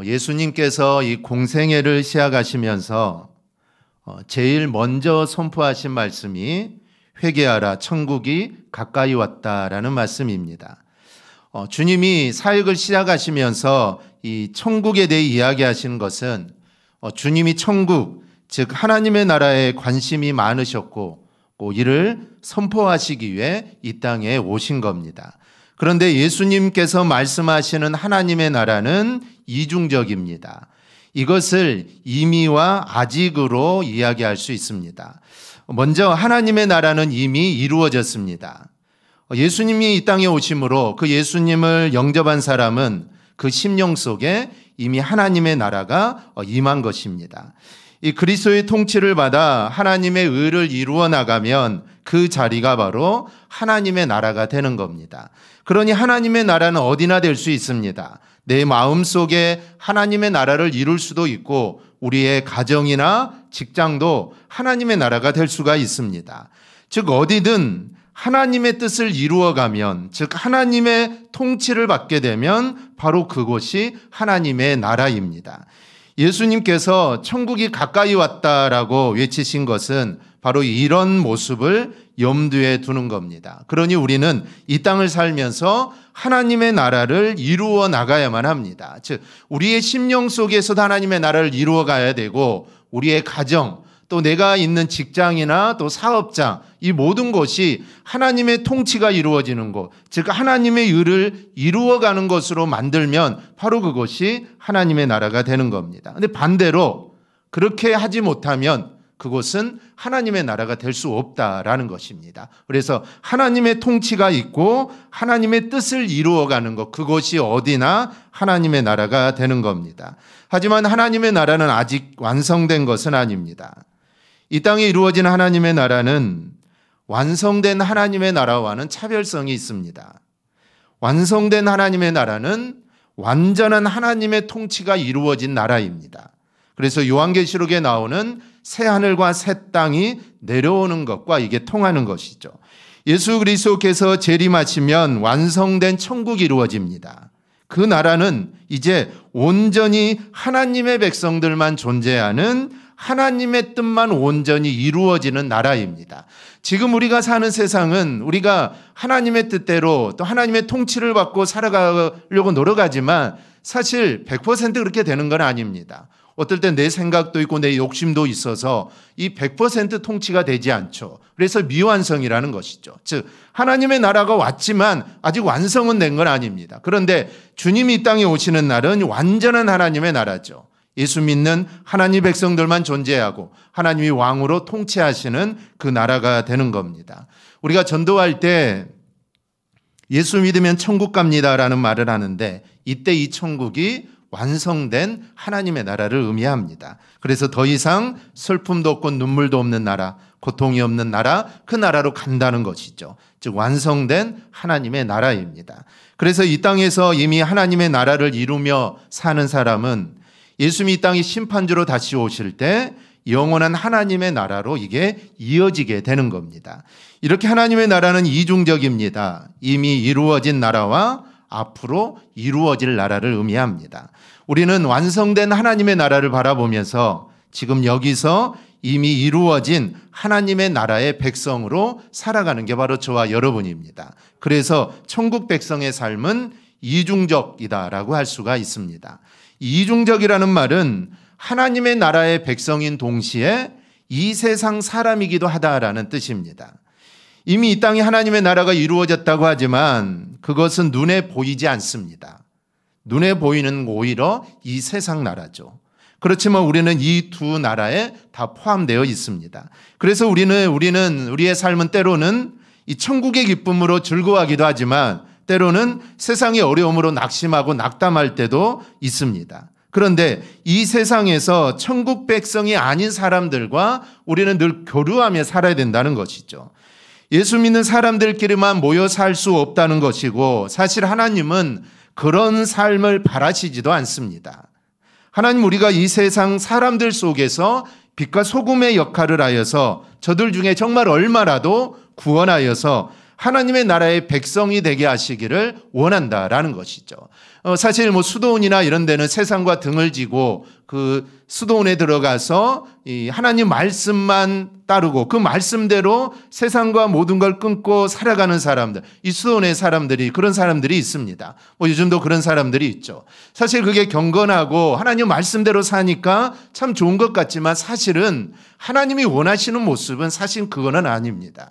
예수님께서 이 공생애를 시작하시면서 제일 먼저 선포하신 말씀이 회개하라 천국이 가까이 왔다라는 말씀입니다. 주님이 사역을 시작하시면서 이 천국에 대해 이야기하시는 것은 주님이 천국, 즉 하나님의 나라에 관심이 많으셨고 이를 선포하시기 위해 이 땅에 오신 겁니다. 그런데 예수님께서 말씀하시는 하나님의 나라는 이중적입니다. 이것을 이미와 아직으로 이야기할 수 있습니다. 먼저 하나님의 나라는 이미 이루어졌습니다. 예수님이 이 땅에 오심으로 그 예수님을 영접한 사람은 그 심령 속에 이미 하나님의 나라가 임한 것입니다. 이 그리스도의 통치를 받아 하나님의 의를 이루어 나가면 그 자리가 바로 하나님의 나라가 되는 겁니다. 그러니 하나님의 나라는 어디나 될 수 있습니다. 내 마음 속에 하나님의 나라를 이룰 수도 있고 우리의 가정이나 직장도 하나님의 나라가 될 수가 있습니다. 즉 어디든 하나님의 뜻을 이루어가면, 즉 하나님의 통치를 받게 되면 바로 그곳이 하나님의 나라입니다. 예수님께서 천국이 가까이 왔다라고 외치신 것은 바로 이런 모습을 염두에 두는 겁니다. 그러니 우리는 이 땅을 살면서 하나님의 나라를 이루어 나가야만 합니다. 즉 우리의 심령 속에서도 하나님의 나라를 이루어 가야 되고 우리의 가정, 또 내가 있는 직장이나 또 사업장, 이 모든 것이 하나님의 통치가 이루어지는 곳, 즉 하나님의 의를 이루어가는 것으로 만들면 바로 그것이 하나님의 나라가 되는 겁니다. 그런데 반대로 그렇게 하지 못하면 그곳은 하나님의 나라가 될 수 없다라는 것입니다. 그래서 하나님의 통치가 있고 하나님의 뜻을 이루어가는 것, 그것이 어디나 하나님의 나라가 되는 겁니다. 하지만 하나님의 나라는 아직 완성된 것은 아닙니다. 이 땅에 이루어진 하나님의 나라는 완성된 하나님의 나라와는 차별성이 있습니다. 완성된 하나님의 나라는 완전한 하나님의 통치가 이루어진 나라입니다. 그래서 요한계시록에 나오는 새 하늘과 새 땅이 내려오는 것과 이게 통하는 것이죠. 예수 그리스도께서 재림하시면 완성된 천국이 이루어집니다. 그 나라는 이제 온전히 하나님의 백성들만 존재하는 하나님의 뜻만 온전히 이루어지는 나라입니다. 지금 우리가 사는 세상은 우리가 하나님의 뜻대로 또 하나님의 통치를 받고 살아가려고 노력하지만 사실 100% 그렇게 되는 건 아닙니다. 어떨 땐 내 생각도 있고 내 욕심도 있어서 이 100% 통치가 되지 않죠. 그래서 미완성이라는 것이죠. 즉 하나님의 나라가 왔지만 아직 완성은 된 건 아닙니다. 그런데 주님이 이 땅에 오시는 날은 완전한 하나님의 나라죠. 예수 믿는 하나님 백성들만 존재하고 하나님이 왕으로 통치하시는 그 나라가 되는 겁니다. 우리가 전도할 때 예수 믿으면 천국 갑니다라는 말을 하는데 이때 이 천국이 완성된 하나님의 나라를 의미합니다. 그래서 더 이상 슬픔도 없고 눈물도 없는 나라, 고통이 없는 나라, 그 나라로 간다는 것이죠. 즉 완성된 하나님의 나라입니다. 그래서 이 땅에서 이미 하나님의 나라를 이루며 사는 사람은 예수님이 이 땅에 심판주로 다시 오실 때 영원한 하나님의 나라로 이게 이어지게 되는 겁니다. 이렇게 하나님의 나라는 이중적입니다. 이미 이루어진 나라와 앞으로 이루어질 나라를 의미합니다. 우리는 완성된 하나님의 나라를 바라보면서 지금 여기서 이미 이루어진 하나님의 나라의 백성으로 살아가는 게 바로 저와 여러분입니다. 그래서 천국 백성의 삶은 이중적이다라고 할 수가 있습니다. 이중적이라는 말은 하나님의 나라의 백성인 동시에 이 세상 사람이기도 하다라는 뜻입니다. 이미 이 땅에 하나님의 나라가 이루어졌다고 하지만 그것은 눈에 보이지 않습니다. 눈에 보이는 오히려 이 세상 나라죠. 그렇지만 우리는 이 두 나라에 다 포함되어 있습니다. 그래서 우리는 우리의 삶은 때로는 이 천국의 기쁨으로 즐거워하기도 하지만 때로는 세상의 어려움으로 낙심하고 낙담할 때도 있습니다. 그런데 이 세상에서 천국 백성이 아닌 사람들과 우리는 늘 교류하며 살아야 된다는 것이죠. 예수 믿는 사람들끼리만 모여 살 수 없다는 것이고 사실 하나님은 그런 삶을 바라시지도 않습니다. 하나님 우리가 이 세상 사람들 속에서 빛과 소금의 역할을 하여서 저들 중에 정말 얼마라도 구원하여서 하나님의 나라의 백성이 되게 하시기를 원한다라는 것이죠. 사실 수도원이나 이런 데는 세상과 등을 지고 그 수도원에 들어가서 이 하나님 말씀만 따르고 그 말씀대로 세상과 모든 걸 끊고 살아가는 사람들, 이 수도원의 사람들이 그런 사람들이 있습니다. 요즘도 그런 사람들이 있죠. 사실 그게 경건하고 하나님 말씀대로 사니까 참 좋은 것 같지만 사실은 하나님이 원하시는 모습은 사실 그거는 아닙니다.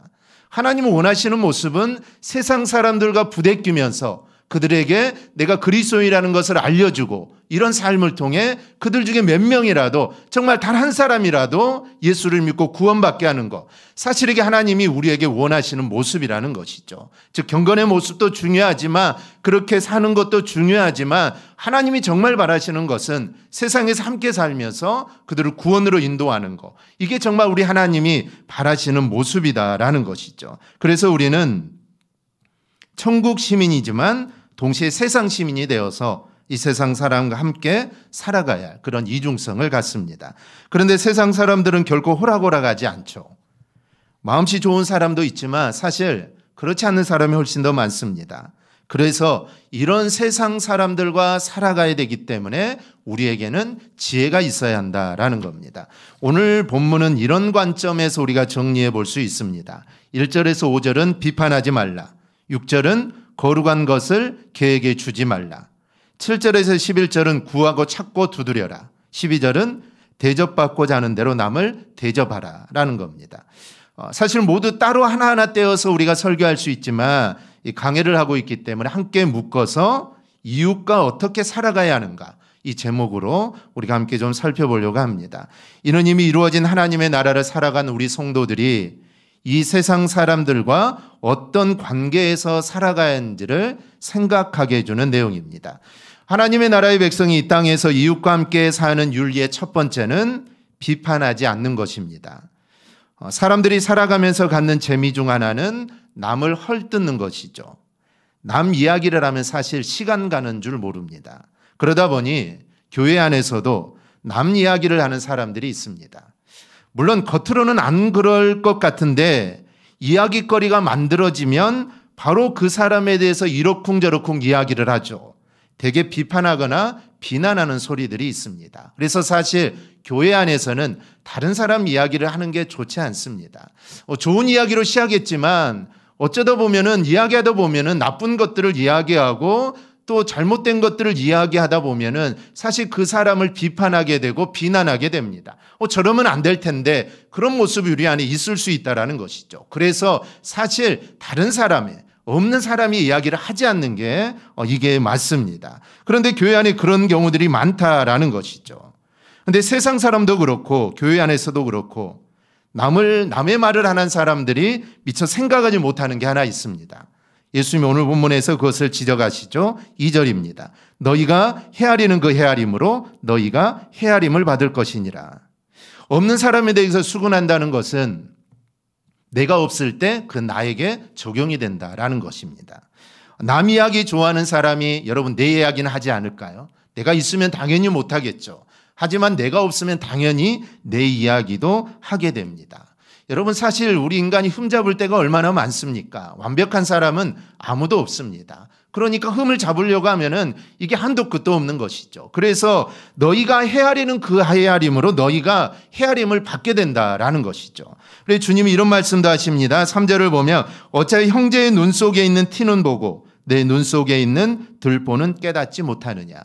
하나님이 원하시는 모습은 세상 사람들과 부대끼면서 그들에게 내가 그리스도인이라는 것을 알려주고 이런 삶을 통해 그들 중에 몇 명이라도 정말 단 한 사람이라도 예수를 믿고 구원받게 하는 것, 사실 이게 하나님이 우리에게 원하시는 모습이라는 것이죠. 즉 경건의 모습도 중요하지만 그렇게 사는 것도 중요하지만 하나님이 정말 바라시는 것은 세상에서 함께 살면서 그들을 구원으로 인도하는 것, 이게 정말 우리 하나님이 바라시는 모습이다라는 것이죠. 그래서 우리는 천국 시민이지만 동시에 세상 시민이 되어서 이 세상 사람과 함께 살아가야 할 그런 이중성을 갖습니다. 그런데 세상 사람들은 결코 호락호락하지 않죠. 마음씨 좋은 사람도 있지만 사실 그렇지 않는 사람이 훨씬 더 많습니다. 그래서 이런 세상 사람들과 살아가야 되기 때문에 우리에게는 지혜가 있어야 한다라는 겁니다. 오늘 본문은 이런 관점에서 우리가 정리해 볼 수 있습니다. 1절에서 5절은 비판하지 말라. 6절은 거룩한 것을 개에게 주지 말라. 7절에서 11절은 구하고 찾고 두드려라. 12절은 대접받고자 하는 대로 남을 대접하라 라는 겁니다. 사실 모두 따로 하나하나 떼어서 우리가 설교할 수 있지만 이 강해를 하고 있기 때문에 함께 묶어서 이웃과 어떻게 살아가야 하는가, 이 제목으로 우리가 함께 좀 살펴보려고 합니다. 이는 이미 이루어진 하나님의 나라를 살아간 우리 성도들이 이 세상 사람들과 어떤 관계에서 살아가야 하는지를 생각하게 해주는 내용입니다. 하나님의 나라의 백성이 이 땅에서 이웃과 함께 사는 윤리의 첫 번째는 비판하지 않는 것입니다. 사람들이 살아가면서 갖는 재미 중 하나는 남을 헐뜯는 것이죠. 남 이야기를 하면 사실 시간 가는 줄 모릅니다. 그러다 보니 교회 안에서도 남 이야기를 하는 사람들이 있습니다. 물론 겉으로는 안 그럴 것 같은데 이야기거리가 만들어지면 바로 그 사람에 대해서 이러쿵저러쿵 이야기를 하죠. 되게 비판하거나 비난하는 소리들이 있습니다. 그래서 사실 교회 안에서는 다른 사람 이야기를 하는 게 좋지 않습니다. 좋은 이야기로 시작했지만 어쩌다 보면은 이야기하다 보면은 나쁜 것들을 이야기하고 또 잘못된 것들을 이야기하다 보면은 사실 그 사람을 비판하게 되고 비난하게 됩니다. 저러면 안 될 텐데 그런 모습이 우리 안에 있을 수 있다라는 것이죠. 그래서 사실 다른 사람의 없는 사람이 이야기를 하지 않는 게 이게 맞습니다. 그런데 교회 안에 그런 경우들이 많다라는 것이죠. 그런데 세상 사람도 그렇고 교회 안에서도 그렇고 남의 말을 하는 사람들이 미처 생각하지 못하는 게 하나 있습니다. 예수님이 오늘 본문에서 그것을 지적하시죠. 2절입니다. 너희가 헤아리는 그 헤아림으로 너희가 헤아림을 받을 것이니라. 없는 사람에 대해서 수군한다는 것은 내가 없을 때 그 나에게 적용이 된다라는 것입니다. 남 이야기 좋아하는 사람이 여러분 내 이야기는 하지 않을까요? 내가 있으면 당연히 못하겠죠. 하지만 내가 없으면 당연히 내 이야기도 하게 됩니다. 여러분 사실 우리 인간이 흠잡을 때가 얼마나 많습니까? 완벽한 사람은 아무도 없습니다. 그러니까 흠을 잡으려고 하면은 이게 한도 끝도 없는 것이죠. 그래서 너희가 헤아리는 그 헤아림으로 너희가 헤아림을 받게 된다라는 것이죠. 그래서 주님이 이런 말씀도 하십니다. 3절을 보면 어차피 형제의 눈 속에 있는 티는 보고 내 눈 속에 있는 들보는 깨닫지 못하느냐.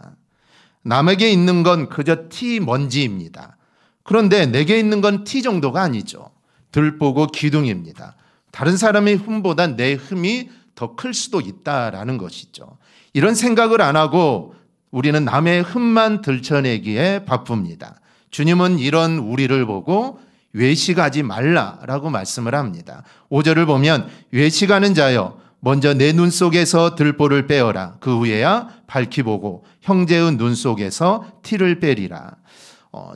남에게 있는 건 그저 티 먼지입니다. 그런데 내게 있는 건 티 정도가 아니죠. 들보고 기둥입니다. 다른 사람의 흠보다 내 흠이 더 클 수도 있다라는 것이죠. 이런 생각을 안 하고 우리는 남의 흠만 들춰내기에 바쁩니다. 주님은 이런 우리를 보고 외식하지 말라라고 말씀을 합니다. 5절을 보면 외식하는 자여 먼저 내 눈 속에서 들보를 빼어라. 그 후에야 밝히 보고 형제의 눈 속에서 티를 빼리라.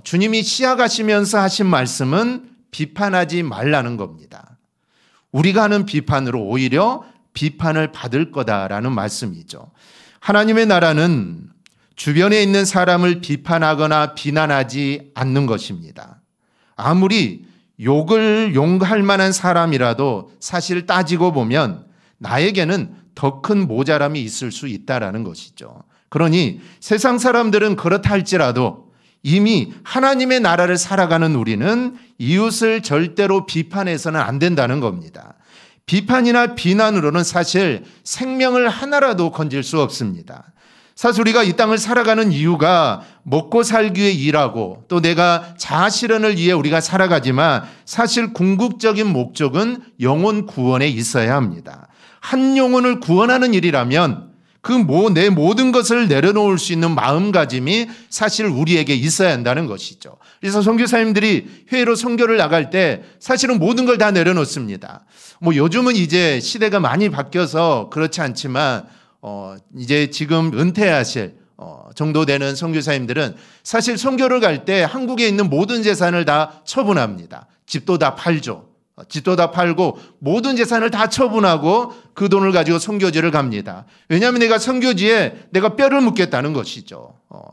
주님이 시작하시면서 하신 말씀은 비판하지 말라는 겁니다. 우리가 하는 비판으로 오히려 비판을 받을 거다라는 말씀이죠. 하나님의 나라는 주변에 있는 사람을 비판하거나 비난하지 않는 것입니다. 아무리 욕을 용할 만한 사람이라도 사실 따지고 보면 나에게는 더 큰 모자람이 있을 수 있다라는 것이죠. 그러니 세상 사람들은 그렇다 할지라도 이미 하나님의 나라를 살아가는 우리는 이웃을 절대로 비판해서는 안 된다는 겁니다. 비판이나 비난으로는 사실 생명을 하나라도 건질 수 없습니다. 사실 우리가 이 땅을 살아가는 이유가 먹고 살기 위해 일하고 또 내가 자아실현을 위해 우리가 살아가지만 사실 궁극적인 목적은 영혼 구원에 있어야 합니다. 한 영혼을 구원하는 일이라면 내 모든 것을 내려놓을 수 있는 마음가짐이 사실 우리에게 있어야 한다는 것이죠. 그래서 선교사님들이 해외로 선교를 나갈 때 사실은 모든 걸 다 내려놓습니다. 요즘은 이제 시대가 많이 바뀌어서 그렇지 않지만 이제 지금 은퇴하실 정도 되는 선교사님들은 사실 선교를 갈 때 한국에 있는 모든 재산을 다 처분합니다. 집도 다 팔죠. 집도 다 팔고 모든 재산을 다 처분하고 그 돈을 가지고 선교지를 갑니다. 왜냐하면 내가 선교지에 내가 뼈를 묻겠다는 것이죠.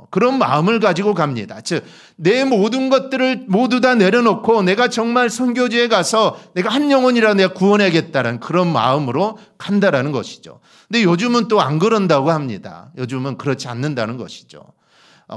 그런 마음을 가지고 갑니다. 즉 내 모든 것들을 모두 다 내려놓고 내가 정말 선교지에 가서 내가 한 영혼이라도 내가 구원해야겠다는 그런 마음으로 간다라는 것이죠. 근데 요즘은 또 안 그런다고 합니다. 요즘은 그렇지 않는다는 것이죠.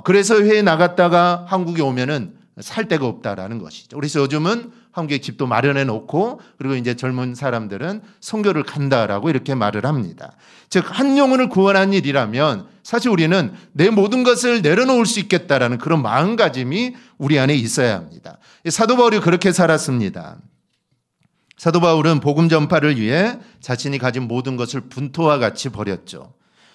그래서 해외에 나갔다가 한국에 오면은 살 데가 없다라는 것이죠. 그래서 요즘은 한국에 집도 마련해 놓고 그리고 이제 젊은 사람들은 선교를 간다라고 이렇게 말을 합니다. 즉 한 영혼을 구원한 일이라면 사실 우리는 내 모든 것을 내려놓을 수 있겠다라는 그런 마음가짐이 우리 안에 있어야 합니다. 사도 바울이 그렇게 살았습니다. 사도 바울은 복음 전파를 위해 자신이 가진 모든 것을 분토와 같이 버렸죠.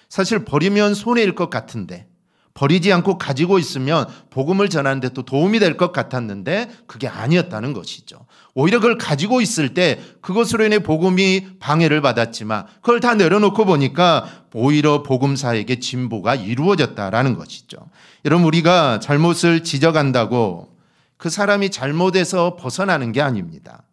사실 버리면 손해일 것 같은데 버리지 않고 가지고 있으면 복음을 전하는 데 또 도움이 될 것 같았는데 그게 아니었다는 것이죠. 오히려 그걸 가지고 있을 때 그것으로 인해 복음이 방해를 받았지만 그걸 다 내려놓고 보니까 오히려 복음사에게 진보가 이루어졌다라는 것이죠. 여러분 우리가 잘못을 지적한다고 그 사람이 잘못해서 벗어나는 게 아닙니다.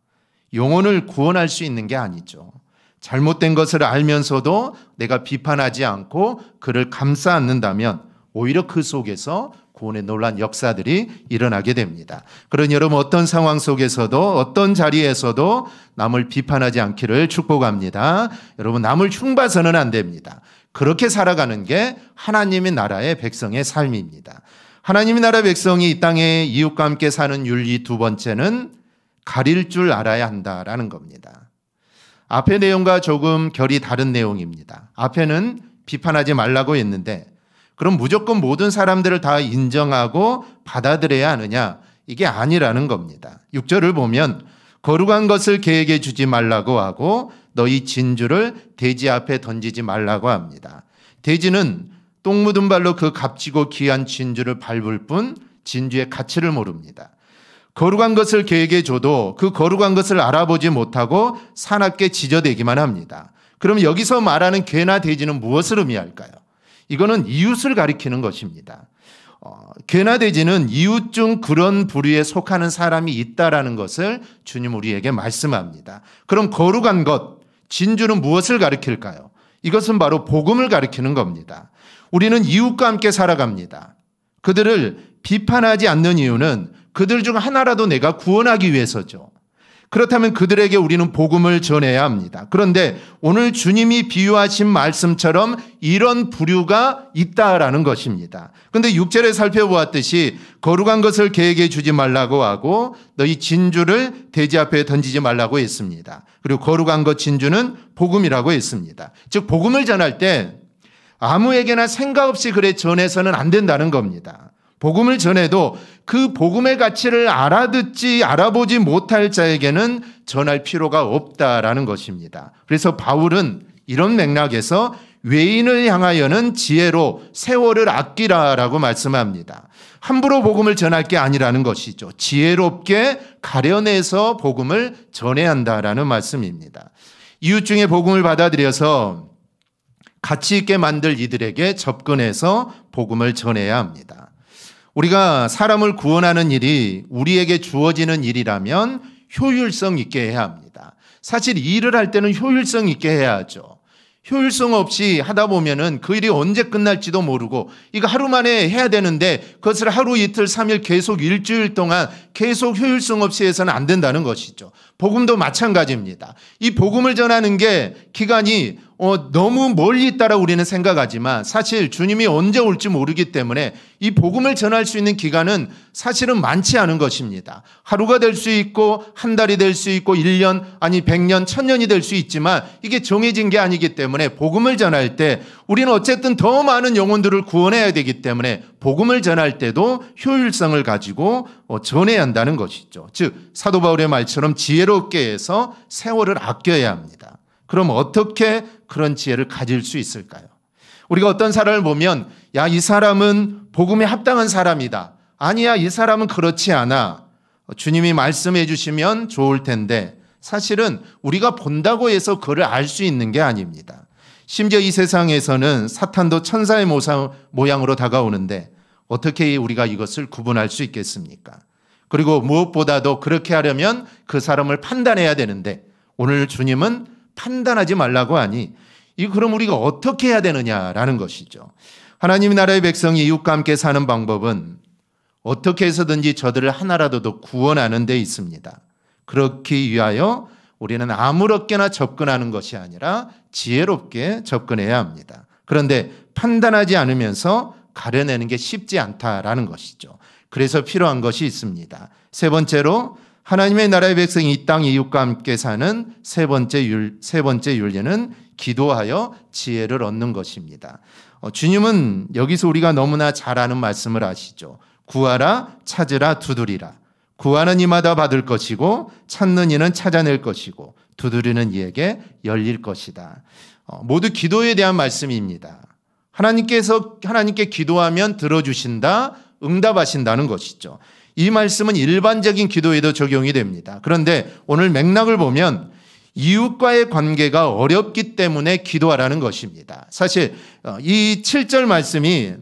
영혼을 구원할 수 있는 게 아니죠. 잘못된 것을 알면서도 내가 비판하지 않고 그를 감싸 안는다면 오히려 그 속에서 구원의 놀라운 역사들이 일어나게 됩니다. 그러니 여러분 어떤 상황 속에서도 어떤 자리에서도 남을 비판하지 않기를 축복합니다. 여러분 남을 흉봐서는 안 됩니다. 그렇게 살아가는 게 하나님의 나라의 백성의 삶입니다. 하나님의 나라 백성이 이 땅에 이웃과 함께 사는 윤리 두 번째는 가릴 줄 알아야 한다라는 겁니다. 앞의 내용과 조금 결이 다른 내용입니다. 앞에는 비판하지 말라고 했는데 그럼 무조건 모든 사람들을 다 인정하고 받아들여야 하느냐? 이게 아니라는 겁니다. 6절을 보면 거룩한 것을 개에게 주지 말라고 하고 너희 진주를 돼지 앞에 던지지 말라고 합니다. 돼지는 똥 묻은 발로 그 값지고 귀한 진주를 밟을 뿐 진주의 가치를 모릅니다. 거룩한 것을 개에게 줘도 그 거룩한 것을 알아보지 못하고 사납게 지저대기만 합니다. 그럼 여기서 말하는 개나 돼지는 무엇을 의미할까요? 이거는 이웃을 가리키는 것입니다. 개나 돼지는 이웃 중 그런 부류에 속하는 사람이 있다라는 것을 주님 우리에게 말씀합니다. 그럼 거룩한 것, 진주는 무엇을 가리킬까요? 이것은 바로 복음을 가리키는 겁니다. 우리는 이웃과 함께 살아갑니다. 그들을 비판하지 않는 이유는 그들 중 하나라도 내가 구원하기 위해서죠. 그렇다면 그들에게 우리는 복음을 전해야 합니다. 그런데 오늘 주님이 비유하신 말씀처럼 이런 부류가 있다라는 것입니다. 그런데 6절에 살펴보았듯이 거룩한 것을 개에게 주지 말라고 하고 너희 진주를 돼지 앞에 던지지 말라고 했습니다. 그리고 거룩한 것 진주는 복음이라고 했습니다. 즉 복음을 전할 때 아무에게나 생각 없이 그래 전해서는 안 된다는 겁니다. 복음을 전해도 그 복음의 가치를 알아보지 못할 자에게는 전할 필요가 없다라는 것입니다. 그래서 바울은 이런 맥락에서 외인을 향하여는 지혜로 세월을 아끼라라고 말씀합니다. 함부로 복음을 전할 게 아니라는 것이죠. 지혜롭게 가려내서 복음을 전해야 한다라는 말씀입니다. 이웃 중에 복음을 받아들여서 가치 있게 만들 이들에게 접근해서 복음을 전해야 합니다. 우리가 사람을 구원하는 일이 우리에게 주어지는 일이라면 효율성 있게 해야 합니다. 사실 일을 할 때는 효율성 있게 해야 하죠. 효율성 없이 하다 보면은 그 일이 언제 끝날지도 모르고 이거 하루 만에 해야 되는데 그것을 하루 이틀 3일 계속 일주일 동안 계속 효율성 없이 해서는 안 된다는 것이죠. 복음도 마찬가지입니다. 이 복음을 전하는 게 기간이 너무 멀리 있다라고 우리는 생각하지만 사실 주님이 언제 올지 모르기 때문에 이 복음을 전할 수 있는 기간은 사실은 많지 않은 것입니다. 하루가 될 수 있고 한 달이 될 수 있고 1년 아니 100년 1000년이 될 수 있지만 이게 정해진 게 아니기 때문에 복음을 전할 때 우리는 어쨌든 더 많은 영혼들을 구원해야 되기 때문에 복음을 전할 때도 효율성을 가지고 전해야 한다는 것이죠. 즉 사도 바울의 말처럼 지혜롭게 해서 세월을 아껴야 합니다. 그럼 어떻게 그런 지혜를 가질 수 있을까요? 우리가 어떤 사람을 보면 야, 이 사람은 복음에 합당한 사람이다. 아니야, 이 사람은 그렇지 않아. 주님이 말씀해 주시면 좋을 텐데 사실은 우리가 본다고 해서 그를 알 수 있는 게 아닙니다. 심지어 이 세상에서는 사탄도 천사의 모양으로 다가오는데 어떻게 우리가 이것을 구분할 수 있겠습니까? 그리고 무엇보다도 그렇게 하려면 그 사람을 판단해야 되는데 오늘 주님은 판단하지 말라고 하니 그럼 우리가 어떻게 해야 되느냐라는 것이죠. 하나님의 나라의 백성이 이웃과 함께 사는 방법은 어떻게 해서든지 저들을 하나라도 더 구원하는 데 있습니다. 그렇기 위하여 우리는 아무렇게나 접근하는 것이 아니라 지혜롭게 접근해야 합니다. 그런데 판단하지 않으면서 가려내는 게 쉽지 않다라는 것이죠. 그래서 필요한 것이 있습니다. 세 번째로 하나님의 나라의 백성이 이 땅 이웃과 함께 사는 세 번째 윤리는 기도하여 지혜를 얻는 것입니다. 주님은 여기서 우리가 너무나 잘 아는 말씀을 하시죠. 구하라, 찾으라, 두드리라. 구하는 이마다 받을 것이고 찾는 이는 찾아낼 것이고 두드리는 이에게 열릴 것이다. 모두 기도에 대한 말씀입니다. 하나님께 기도하면 들어주신다, 응답하신다는 것이죠. 이 말씀은 일반적인 기도에도 적용이 됩니다. 그런데 오늘 맥락을 보면 이웃과의 관계가 어렵기 때문에 기도하라는 것입니다. 사실 이 7절 말씀이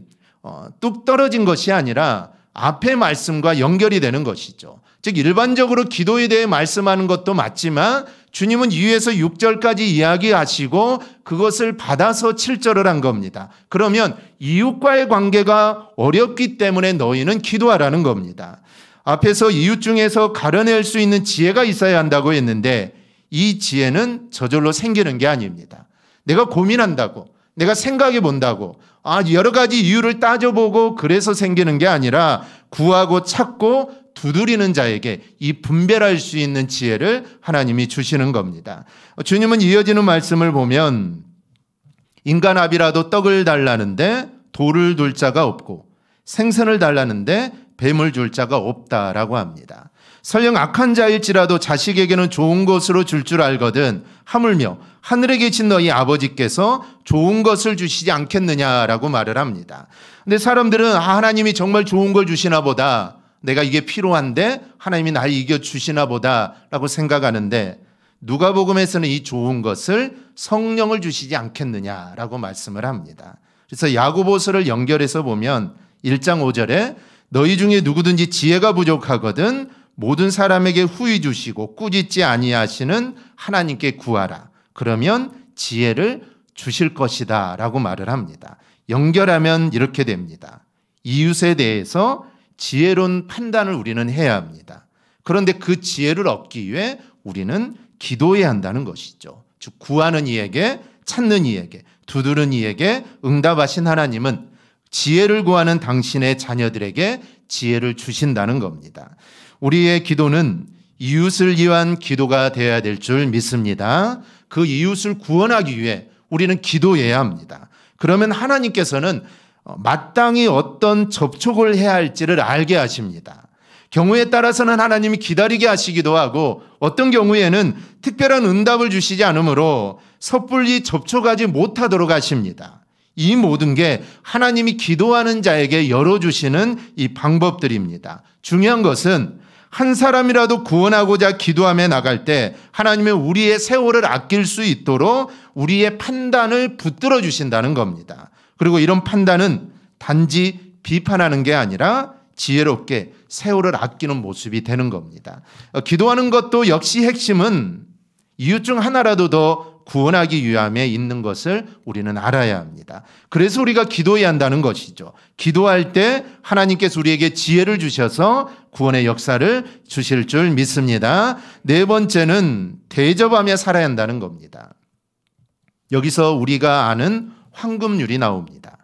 뚝 떨어진 것이 아니라 앞의 말씀과 연결이 되는 것이죠. 즉 일반적으로 기도에 대해 말씀하는 것도 맞지만 주님은 위에서 6절까지 이야기하시고 그것을 받아서 7절을 한 겁니다. 그러면 이웃과의 관계가 어렵기 때문에 너희는 기도하라는 겁니다. 앞에서 이웃 중에서 가려낼 수 있는 지혜가 있어야 한다고 했는데 이 지혜는 저절로 생기는 게 아닙니다. 내가 고민한다고, 내가 생각해 본다고, 여러 가지 이유를 따져보고 그래서 생기는 게 아니라 구하고 찾고 두드리는 자에게 이 분별할 수 있는 지혜를 하나님이 주시는 겁니다. 주님은 이어지는 말씀을 보면 인간 아비라도 떡을 달라는데 돌을 둘 자가 없고 생선을 달라는데 뱀을 줄 자가 없다라고 합니다. 설령 악한 자일지라도 자식에게는 좋은 것으로 줄 줄 알거든 하물며 하늘에 계신 너희 아버지께서 좋은 것을 주시지 않겠느냐라고 말을 합니다. 근데 사람들은 하나님이 정말 좋은 걸 주시나 보다, 내가 이게 필요한데 하나님이 날 이겨주시나 보다라고 생각하는데 누가복음에서는 이 좋은 것을 성령을 주시지 않겠느냐라고 말씀을 합니다. 그래서 야고보서를 연결해서 보면 1장 5절에 너희 중에 누구든지 지혜가 부족하거든 모든 사람에게 후히 주시고 꾸짖지 아니하시는 하나님께 구하라. 그러면 지혜를 주실 것이다 라고 말을 합니다. 연결하면 이렇게 됩니다. 이웃에 대해서 지혜로운 판단을 우리는 해야 합니다. 그런데 그 지혜를 얻기 위해 우리는 기도해야 한다는 것이죠. 즉 구하는 이에게, 찾는 이에게, 두드리는 이에게 응답하신 하나님은 지혜를 구하는 당신의 자녀들에게 지혜를 주신다는 겁니다. 우리의 기도는 이웃을 위한 기도가 되어야 될 줄 믿습니다. 그 이웃을 구원하기 위해 우리는 기도해야 합니다. 그러면 하나님께서는 마땅히 어떤 접촉을 해야 할지를 알게 하십니다. 경우에 따라서는 하나님이 기다리게 하시기도 하고 어떤 경우에는 특별한 응답을 주시지 않으므로 섣불리 접촉하지 못하도록 하십니다. 이 모든 게 하나님이 기도하는 자에게 열어주시는 이 방법들입니다. 중요한 것은 한 사람이라도 구원하고자 기도하며 나갈 때 하나님은 우리의 세월을 아낄 수 있도록 우리의 판단을 붙들어 주신다는 겁니다. 그리고 이런 판단은 단지 비판하는 게 아니라 지혜롭게 세월을 아끼는 모습이 되는 겁니다. 기도하는 것도 역시 핵심은 이웃 중 하나라도 더 구원하기 위함에 있는 것을 우리는 알아야 합니다. 그래서 우리가 기도해야 한다는 것이죠. 기도할 때 하나님께서 우리에게 지혜를 주셔서 구원의 역사를 주실 줄 믿습니다. 네 번째는 대접하며 살아야 한다는 겁니다. 여기서 우리가 아는 황금률이 나옵니다.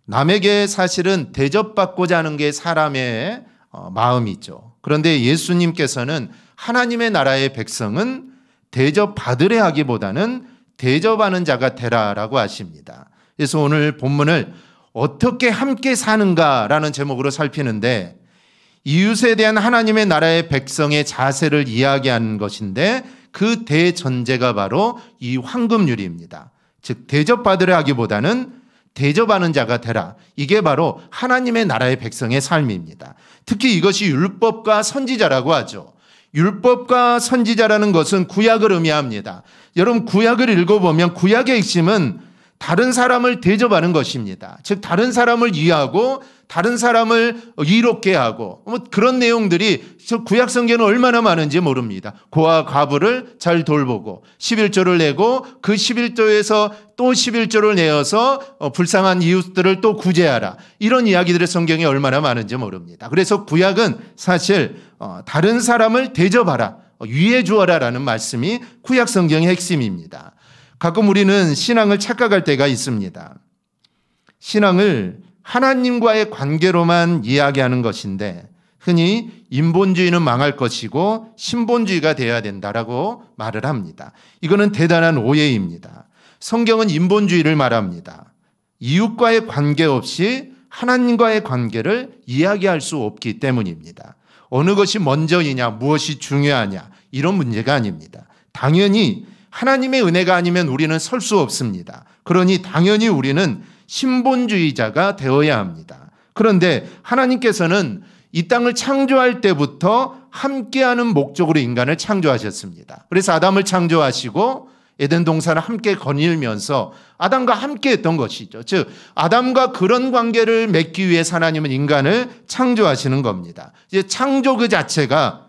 남에게 사실은 대접받고자 하는 게 사람의 마음이죠. 그런데 예수님께서는 하나님의 나라의 백성은 대접받으려 하기보다는 대접하는 자가 되라라고 하십니다. 그래서 오늘 본문을 어떻게 함께 사는가라는 제목으로 살피는데 이웃에 대한 하나님의 나라의 백성의 자세를 이야기하는 것인데 그 대전제가 바로 이 황금률입니다. 즉 대접받으려 하기보다는 대접하는 자가 되라. 이게 바로 하나님의 나라의 백성의 삶입니다. 특히 이것이 율법과 선지자라고 하죠. 율법과 선지자라는 것은 구약을 의미합니다. 여러분 구약을 읽어보면 구약의 핵심은 다른 사람을 대접하는 것입니다. 즉 다른 사람을 이해하고 다른 사람을 이롭게 하고 그런 내용들이 저 구약 성경은 얼마나 많은지 모릅니다. 고아 과부를 잘 돌보고 11조를 내고 그 11조에서 또 11조를 내어서 불쌍한 이웃들을 또 구제하라. 이런 이야기들의 성경이 얼마나 많은지 모릅니다. 그래서 구약은 사실 다른 사람을 대접하라, 위해 주어라라는 말씀이 구약 성경의 핵심입니다. 가끔 우리는 신앙을 착각할 때가 있습니다. 신앙을 하나님과의 관계로만 이야기하는 것인데 흔히 인본주의는 망할 것이고 신본주의가 되어야 된다라고 말을 합니다. 이거는 대단한 오해입니다. 성경은 인본주의를 말합니다. 이웃과의 관계 없이 하나님과의 관계를 이야기할 수 없기 때문입니다. 어느 것이 먼저이냐, 무엇이 중요하냐 이런 문제가 아닙니다. 당연히 하나님의 은혜가 아니면 우리는 설 수 없습니다. 그러니 당연히 우리는 신본주의자가 되어야 합니다. 그런데 하나님께서는 이 땅을 창조할 때부터 함께하는 목적으로 인간을 창조하셨습니다. 그래서 아담을 창조하시고 에덴 동산을 함께 거닐면서 아담과 함께 했던 것이죠. 즉 아담과 그런 관계를 맺기 위해서 하나님은 인간을 창조하시는 겁니다. 이제 창조 그 자체가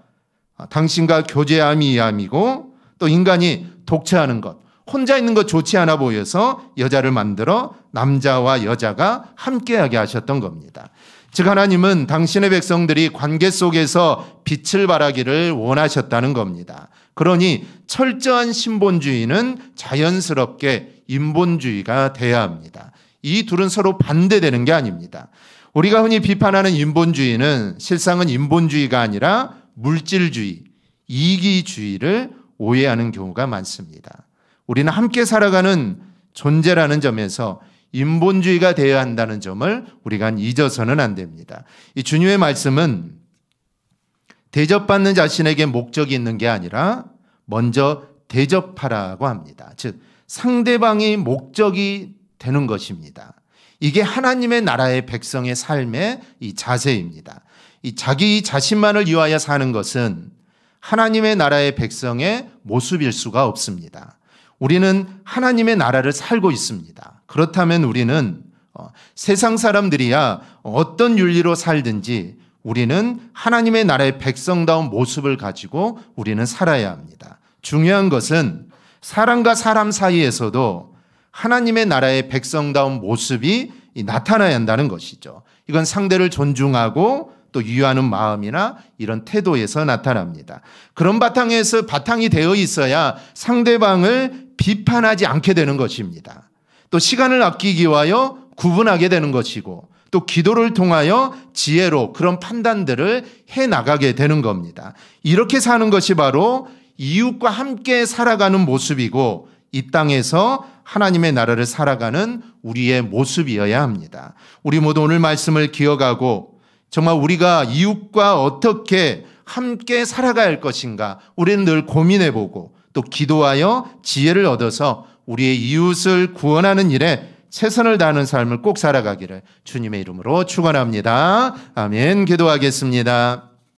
당신과 교제함이 이함이고 또 인간이 독채하는 것, 혼자 있는 것 좋지 않아 보여서 여자를 만들어 남자와 여자가 함께하게 하셨던 겁니다. 즉 하나님은 당신의 백성들이 관계 속에서 빛을 발하기를 원하셨다는 겁니다. 그러니 철저한 신본주의는 자연스럽게 인본주의가 돼야 합니다. 이 둘은 서로 반대되는 게 아닙니다. 우리가 흔히 비판하는 인본주의는 실상은 인본주의가 아니라 물질주의, 이기주의를 오해하는 경우가 많습니다. 우리는 함께 살아가는 존재라는 점에서 인본주의가 되어야 한다는 점을 우리가 잊어서는 안 됩니다. 이 주님의 말씀은 대접받는 자신에게 목적이 있는 게 아니라 먼저 대접하라고 합니다. 즉 상대방이 목적이 되는 것입니다. 이게 하나님의 나라의 백성의 삶의 이 자세입니다. 이 자기 자신만을 위하여 사는 것은 하나님의 나라의 백성의 모습일 수가 없습니다. 우리는 하나님의 나라를 살고 있습니다. 그렇다면 우리는 세상 사람들이야 어떤 윤리로 살든지 우리는 하나님의 나라의 백성다운 모습을 가지고 우리는 살아야 합니다. 중요한 것은 사람과 사람 사이에서도 하나님의 나라의 백성다운 모습이 나타나야 한다는 것이죠. 이건 상대를 존중하고 또 유하는 마음이나 이런 태도에서 나타납니다. 그런 바탕이 되어 있어야 상대방을 비판하지 않게 되는 것입니다. 또 시간을 아끼기 위하여 구분하게 되는 것이고 또 기도를 통하여 지혜로 그런 판단들을 해나가게 되는 겁니다. 이렇게 사는 것이 바로 이웃과 함께 살아가는 모습이고 이 땅에서 하나님의 나라를 살아가는 우리의 모습이어야 합니다. 우리 모두 오늘 말씀을 기억하고 정말 우리가 이웃과 어떻게 함께 살아가야 할 것인가 우리는 늘 고민해보고 또 기도하여 지혜를 얻어서 우리의 이웃을 구원하는 일에 최선을 다하는 삶을 꼭 살아가기를 주님의 이름으로 축원합니다. 아멘. 기도하겠습니다.